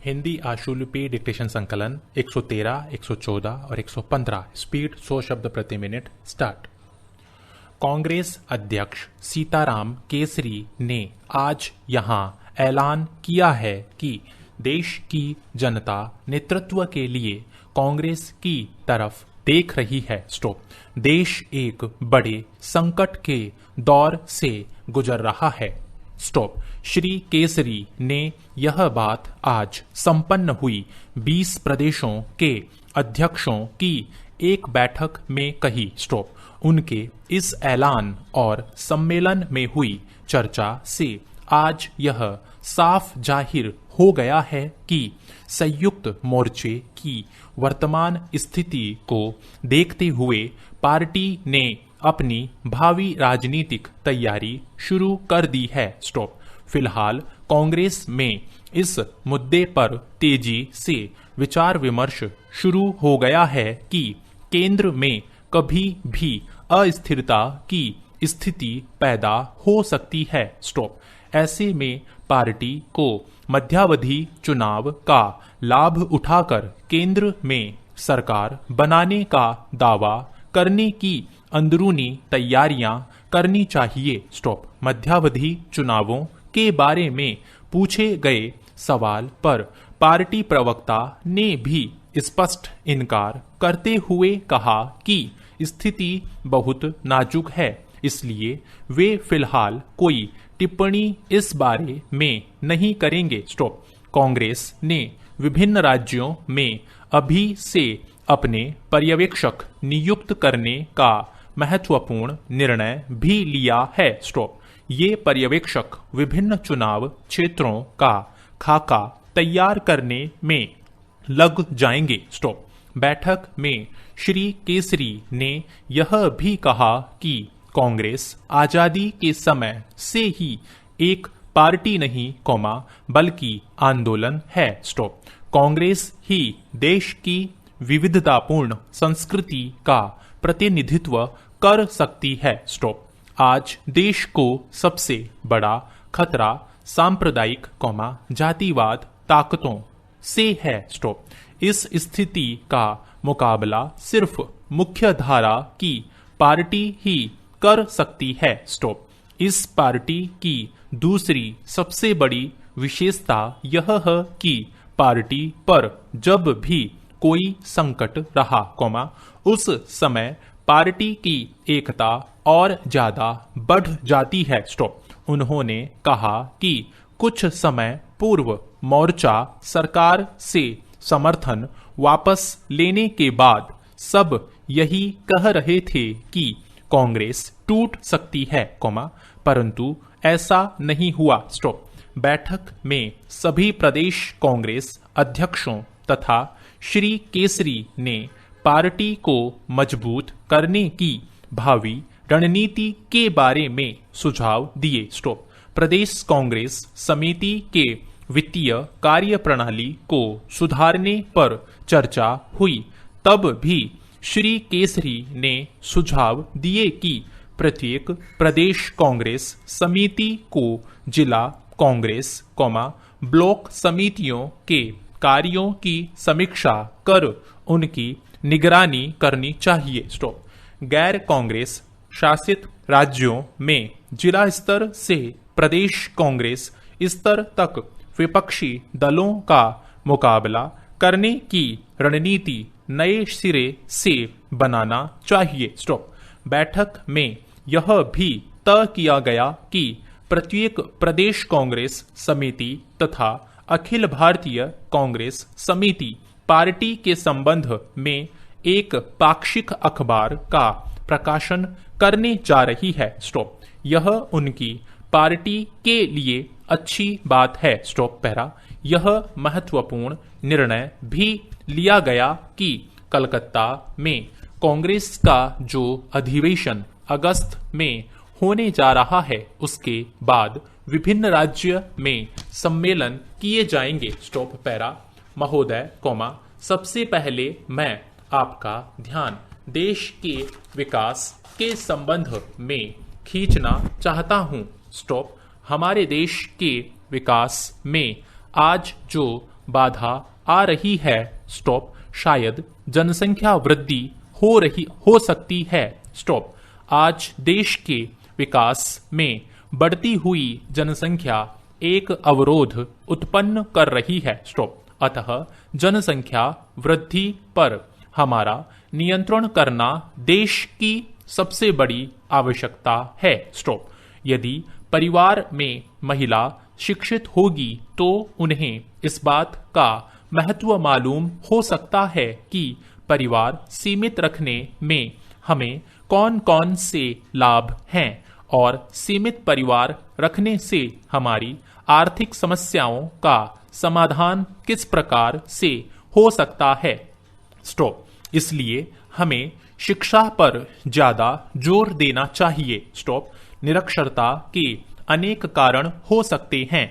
Hindi आशुलिपि dictation संकलन 113, 114 और 115 speed 100 शब्द प्रति मिनट स्टार्ट। कांग्रेस अध्यक्ष सीताराम केसरी ने आज यहां ऐलान किया है कि देश की जनता नेतृत्व के लिए कांग्रेस की तरफ देख रही है। स्टॉप। देश एक बड़े संकट के दौर से गुजर रहा है। स्टॉप। श्री केसरी ने यह बात आज संपन्न हुई 20 प्रदेशों के अध्यक्षों की एक बैठक में कही। स्टॉप। उनके इस ऐलान और सम्मेलन में हुई चर्चा से आज यह साफ जाहिर हो गया है कि संयुक्त मोर्चे की वर्तमान स्थिति को देखते हुए पार्टी ने अपनी भावी राजनीतिक तैयारी शुरू कर दी है। स्टॉप। फिलहाल कांग्रेस में इस मुद्दे पर तेजी से विचार विमर्श शुरू हो गया है कि केंद्र में कभी भी अस्थिरता की स्थिति पैदा हो सकती है। स्टॉप। ऐसे में पार्टी को मध्यावधि चुनाव का लाभ उठाकर केंद्र में सरकार बनाने का दावा करने की अंदरूनी तैयारियां करनी चाहिए। स्टॉप। मध्यावधि चुनावों के बारे में पूछे गए सवाल पर पार्टी प्रवक्ता ने भी स्पष्ट इनकार करते हुए कहा कि स्थिति बहुत नाजुक है, इसलिए वे फिलहाल कोई टिप्पणी इस बारे में नहीं करेंगे। स्टॉप। कांग्रेस ने विभिन्न राज्यों में अभी से अपने पर्यवेक्षक नियुक्त करने का महत्वपूर्ण निर्णय भी लिया है। स्टॉप। ये पर्यवेक्षक विभिन्न चुनाव क्षेत्रों का खाका तैयार करने में लग जाएंगे। स्टॉप। बैठक में श्री केसरी ने यह भी कहा कि कांग्रेस आजादी के समय से ही एक पार्टी नहीं बल्कि आंदोलन है। स्टॉप। कांग्रेस ही देश की विविधतापूर्ण संस्कृति का प्रतिनिधित्व कर सकती है। स्टॉप। आज देश को सबसे बड़ा खतरा सांप्रदायिक जातिवाद ताकतों से है। स्टॉप। इस स्थिति का मुकाबला सिर्फ मुख्य धारा की पार्टी ही कर सकती है। स्टॉप। इस पार्टी की दूसरी सबसे बड़ी विशेषता यह है कि पार्टी पर जब भी कोई संकट रहा उस समय पार्टी की एकता और ज्यादा बढ़ जाती है। स्टॉप। उन्होंने कहा कि कुछ समय पूर्व मोर्चा सरकार से समर्थन वापस लेने के बाद सब यही कह रहे थे कि कांग्रेस टूट सकती है परंतु ऐसा नहीं हुआ। स्टॉप। बैठक में सभी प्रदेश कांग्रेस अध्यक्षों तथा श्री केसरी ने पार्टी को मजबूत करने की भावी रणनीति के बारे में सुझाव दिए। स्टॉप। प्रदेश कांग्रेस समिति के वित्तीय कार्य प्रणाली को सुधारने पर चर्चा हुई। तब भी श्री केसरी ने सुझाव दिए कि प्रत्येक प्रदेश कांग्रेस समिति को जिला कांग्रेस ब्लॉक समितियों के कार्यों की समीक्षा कर उनकी निगरानी करनी चाहिए। स्टॉप। गैर कांग्रेस शासित राज्यों में जिला स्तर से प्रदेश कांग्रेस स्तर तक विपक्षी दलों का मुकाबला करने की रणनीति नए सिरे से बनाना चाहिए। स्टॉप। बैठक में यह भी तय किया गया कि प्रत्येक प्रदेश कांग्रेस समिति तथा अखिल भारतीय कांग्रेस समिति पार्टी के संबंध में एक पाक्षिक अखबार का प्रकाशन करने जा रही है। स्टॉप। यह उनकी पार्टी के लिए अच्छी बात है। स्टॉप। पैरा। यह महत्वपूर्ण निर्णय भी लिया गया कि कलकत्ता में कांग्रेस का जो अधिवेशन अगस्त में होने जा रहा है उसके बाद विभिन्न राज्य में सम्मेलन किए जाएंगे। स्टॉप। पैरा। महोदय सबसे पहले मैं आपका ध्यान देश के विकास के संबंध में खींचना चाहता हूं। स्टॉप। हमारे देश के विकास में आज जो बाधा आ रही है, स्टॉप। शायद जनसंख्या वृद्धि हो सकती है, स्टॉप। आज देश के विकास में बढ़ती हुई जनसंख्या एक अवरोध उत्पन्न कर रही है, स्टॉप। अतः जनसंख्या वृद्धि पर हमारा नियंत्रण करना देश की सबसे बड़ी आवश्यकता है, स्टॉप। यदि परिवार में महिला शिक्षित होगी तो उन्हें इस बात का महत्व मालूम हो सकता है कि परिवार सीमित रखने में हमें कौन कौन से लाभ हैं और सीमित परिवार रखने से हमारी आर्थिक समस्याओं का समाधान किस प्रकार से हो सकता है, स्टॉप। इसलिए हमें शिक्षा पर ज्यादा जोर देना चाहिए, स्टॉप। निरक्षरता के अनेक कारण हो सकते हैं,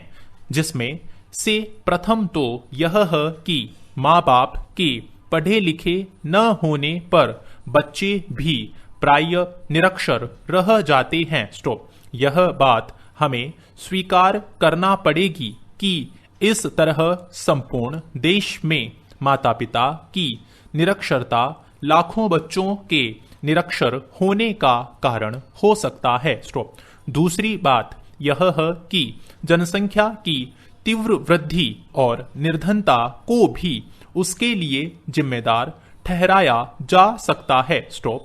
जिसमें से प्रथम तो यह है कि माँ बाप के पढ़े लिखे न होने पर बच्चे भी प्राय निरक्षर रह जाते हैं, स्टॉप। यह बात हमें स्वीकार करना पड़ेगी कि इस तरह संपूर्ण देश में माता पिता की निरक्षरता लाखों बच्चों के निरक्षर होने का कारण हो सकता है, स्टॉप। दूसरी बात यह है कि जनसंख्या की तीव्र वृद्धि और निर्धनता को भी उसके लिए जिम्मेदार ठहराया जा सकता है, स्टॉप।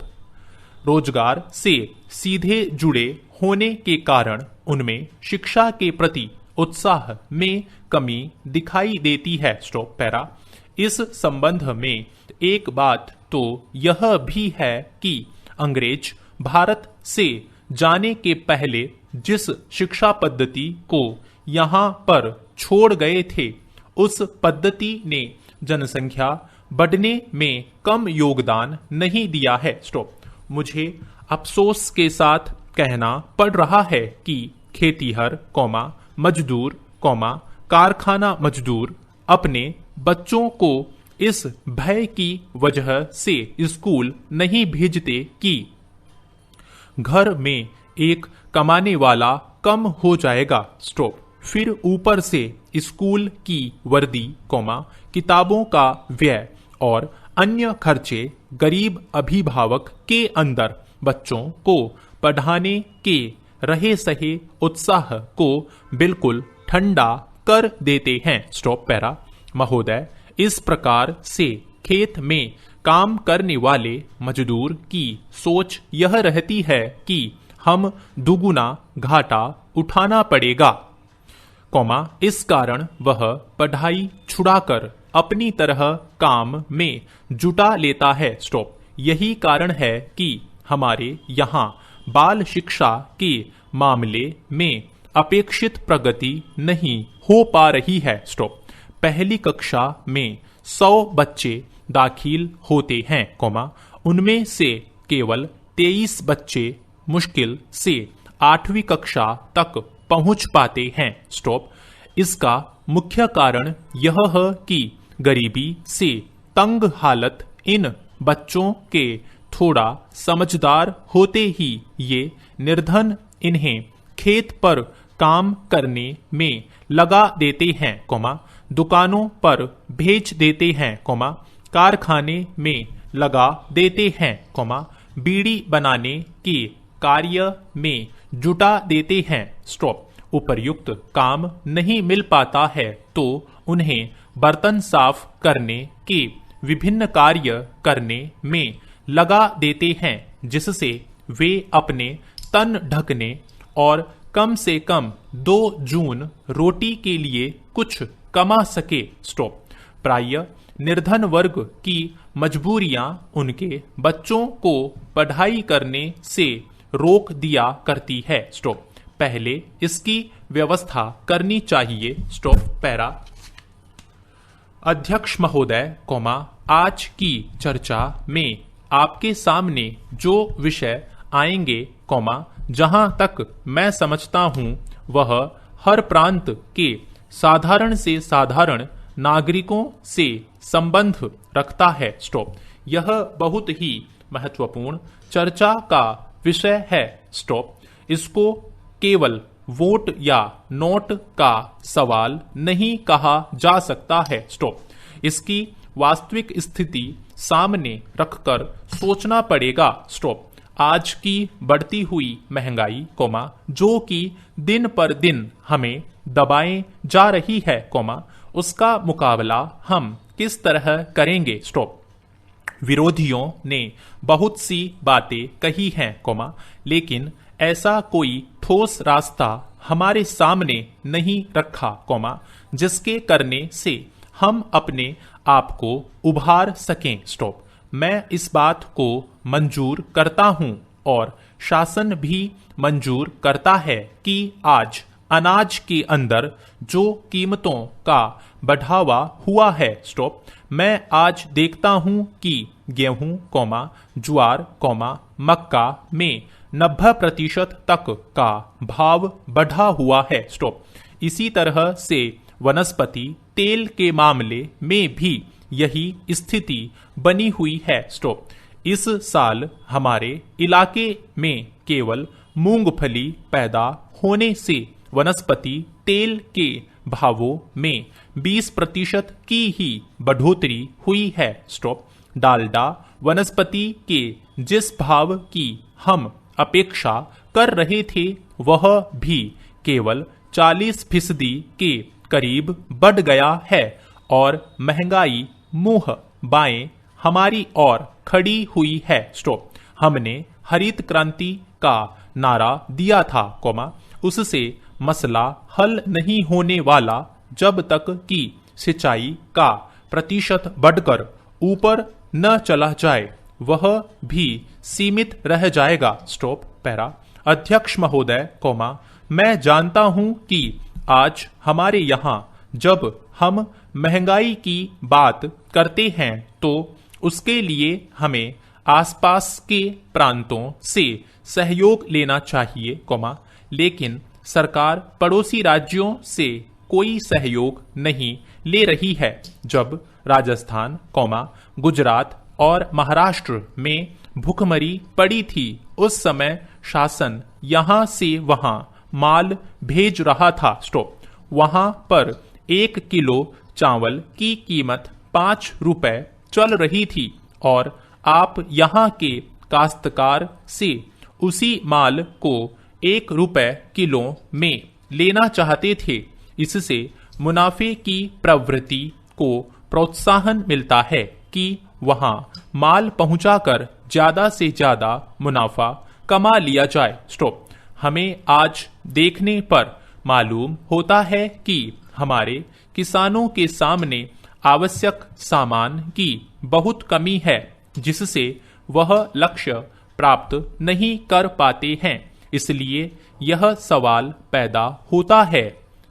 रोजगार से सीधे जुड़े होने के कारण उनमें शिक्षा के प्रति उत्साह में कमी दिखाई देती है, स्टॉप। पैरा। इस संबंध में एक बात तो यह भी है कि अंग्रेज भारत से जाने के पहले जिस शिक्षा पद्धति को यहाँ पर छोड़ गए थे, उस पद्धति ने जनसंख्या बढ़ने में कम योगदान नहीं दिया है, स्टॉप। मुझे अफसोस के साथ कहना पड़ रहा है कि खेतीहर मजदूर कारखाना मजदूर अपने बच्चों को इस भय की वजह से स्कूल नहीं भेजते कि घर में एक कमाने वाला कम हो जाएगा, स्टॉप। फिर ऊपर से स्कूल की वर्दी किताबों का व्यय और अन्य खर्चे गरीब अभिभावक के अंदर बच्चों को पढ़ाने के रहे सहे उत्साह को बिल्कुल ठंडा कर देते हैं, स्टॉप। पैरा। महोदय, इस प्रकार से खेत में काम करने वाले मजदूर की सोच यह रहती है कि हम दुगुना घाटा उठाना पड़ेगा, इस कारण वह पढ़ाई छुड़ाकर अपनी तरह काम में जुटा लेता है, स्टॉप। यही कारण है कि हमारे यहाँ बाल शिक्षा के मामले में अपेक्षित प्रगति नहीं हो पा रही है, स्टॉप। पहली कक्षा में 100 बच्चे दाखिल होते हैं, उनमें से केवल 23 बच्चे मुश्किल से 8वीं कक्षा तक पहुंच पाते हैं, स्टॉप। इसका मुख्य कारण यह है कि गरीबी से तंग हालत इन बच्चों के थोड़ा समझदार होते ही ये निर्धन इन्हें खेत पर काम करने में लगा देते हैं, दुकानों पर भेज देते हैं, कारखाने में लगा देते हैं, बीड़ी बनाने के कार्य में जुटा देते हैं, स्टॉप। उपर्युक्त काम नहीं मिल पाता है तो उन्हें बर्तन साफ करने के विभिन्न कार्य करने में लगा देते हैं, जिससे वे अपने तन ढकने और कम से कम 2 जून रोटी के लिए कुछ कमा सके, स्टॉप। प्राय निर्धन वर्ग की मजबूरियां उनके बच्चों को पढ़ाई करने से रोक दिया करती है, स्टॉप। पहले इसकी व्यवस्था करनी चाहिए, स्टॉप। पैरा। अध्यक्ष महोदय, आज की चर्चा में आपके सामने जो विषय आएंगे, जहां तक मैं समझता हूं वह हर प्रांत के साधारण से साधारण नागरिकों से संबंध रखता है, स्टॉप। यह बहुत ही महत्वपूर्ण चर्चा का विषय है, स्टॉप। इसको केवल वोट या नोट का सवाल नहीं कहा जा सकता है। स्टॉप। इसकी वास्तविक स्थिति सामने रखकर सोचना पड़ेगा। स्टॉप। आज की बढ़ती हुई महंगाई जो कि दिन पर दिन हमें दबाए जा रही है उसका मुकाबला हम किस तरह करेंगे। स्टॉप। विरोधियों ने बहुत सी बातें कही हैं लेकिन ऐसा कोई ठोस रास्ता हमारे सामने नहीं रखा जिसके करने से हम अपने आप को उभार सकें। स्टॉप। मैं इस बात को मंजूर करता हूं और शासन भी मंजूर करता है कि आज अनाज के अंदर जो कीमतों का बढ़ावा हुआ है। स्टॉप। मैं आज देखता हूं कि गेहूं ज्वार मक्का में 90% तक का भाव बढ़ा हुआ है। स्टॉप। इसी तरह से वनस्पति तेल के मामले में भी यही स्थिति बनी हुई है। स्टॉप। इस साल हमारे इलाके में केवल मूंगफली पैदा होने से वनस्पति तेल के भावों में 20% की ही बढ़ोतरी हुई है। स्टॉप। डालडा वनस्पति के जिस भाव की हम अपेक्षा कर रहे थे वह भी केवल 40% के करीब बढ़ गया है और महंगाई मुंह बाएं हमारी ओर खड़ी हुई है। स्टॉप। हमने हरित क्रांति का नारा दिया था उससे मसला हल नहीं होने वाला जब तक कि सिंचाई का प्रतिशत बढ़कर ऊपर न चला जाए वह भी सीमित रह जाएगा। स्टॉप। पैरा। अध्यक्ष महोदय मैं जानता हूं कि आज हमारे यहाँ जब हम महंगाई की बात करते हैं तो उसके लिए हमें आसपास के प्रांतों से सहयोग लेना चाहिए लेकिन सरकार पड़ोसी राज्यों से कोई सहयोग नहीं ले रही है। जब राजस्थान गुजरात और महाराष्ट्र में भूखमरी पड़ी थी उस समय शासन यहां से वहां माल भेज रहा था। स्टॉप। वहां पर 1 किलो चावल की कीमत 5 रुपए चल रही थी और आप यहां के काश्तकार से उसी माल को 1 रुपए किलो में लेना चाहते थे। इससे मुनाफे की प्रवृत्ति को प्रोत्साहन मिलता है कि वहां माल पहुंचाकर ज्यादा से ज्यादा मुनाफा कमा लिया जाए। स्टॉप। हमें आज देखने पर मालूम होता है कि हमारे किसानों के सामने आवश्यक सामान की बहुत कमी है जिससे वह लक्ष्य प्राप्त नहीं कर पाते हैं। इसलिए यह सवाल पैदा होता है।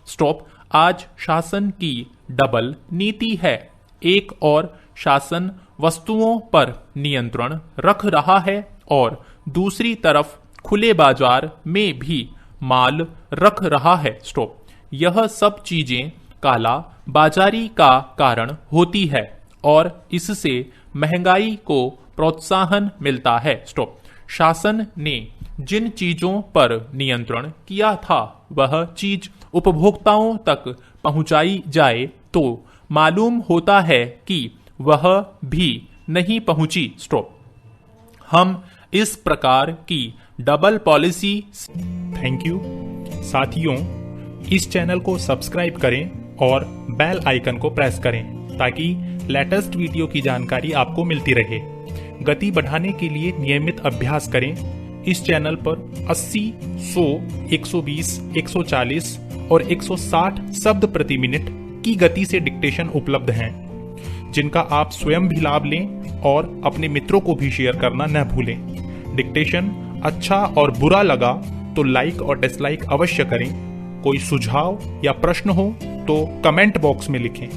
स्टॉप। आज शासन की डबल नीति है। एक और शासन वस्तुओं पर नियंत्रण रख रहा है और दूसरी तरफ खुले बाजार में भी माल रख रहा है। स्टॉप। यह सब चीजें काला बाजारी का कारण होती है और इससे महंगाई को प्रोत्साहन मिलता है। स्टॉप। शासन ने जिन चीजों पर नियंत्रण किया था वह चीज उपभोक्ताओं तक पहुंचाई जाए तो मालूम होता है कि वह भी नहीं पहुंची। स्टॉप। हम इस प्रकार की डबल पॉलिसी। थैंक यू साथियों, इस चैनल को सब्सक्राइब करें और बेल आइकन को प्रेस करें ताकि लेटेस्ट वीडियो की जानकारी आपको मिलती रहे। गति बढ़ाने के लिए नियमित अभ्यास करें। इस चैनल पर 80, 100, 120, 140 और 160 शब्द प्रति मिनट की गति से डिक्टेशन उपलब्ध हैं जिनका आप स्वयं भी लाभ लें और अपने मित्रों को भी शेयर करना न भूलें। डिक्टेशन अच्छा और बुरा लगा तो लाइक और डिसलाइक अवश्य करें। कोई सुझाव या प्रश्न हो तो कमेंट बॉक्स में लिखें।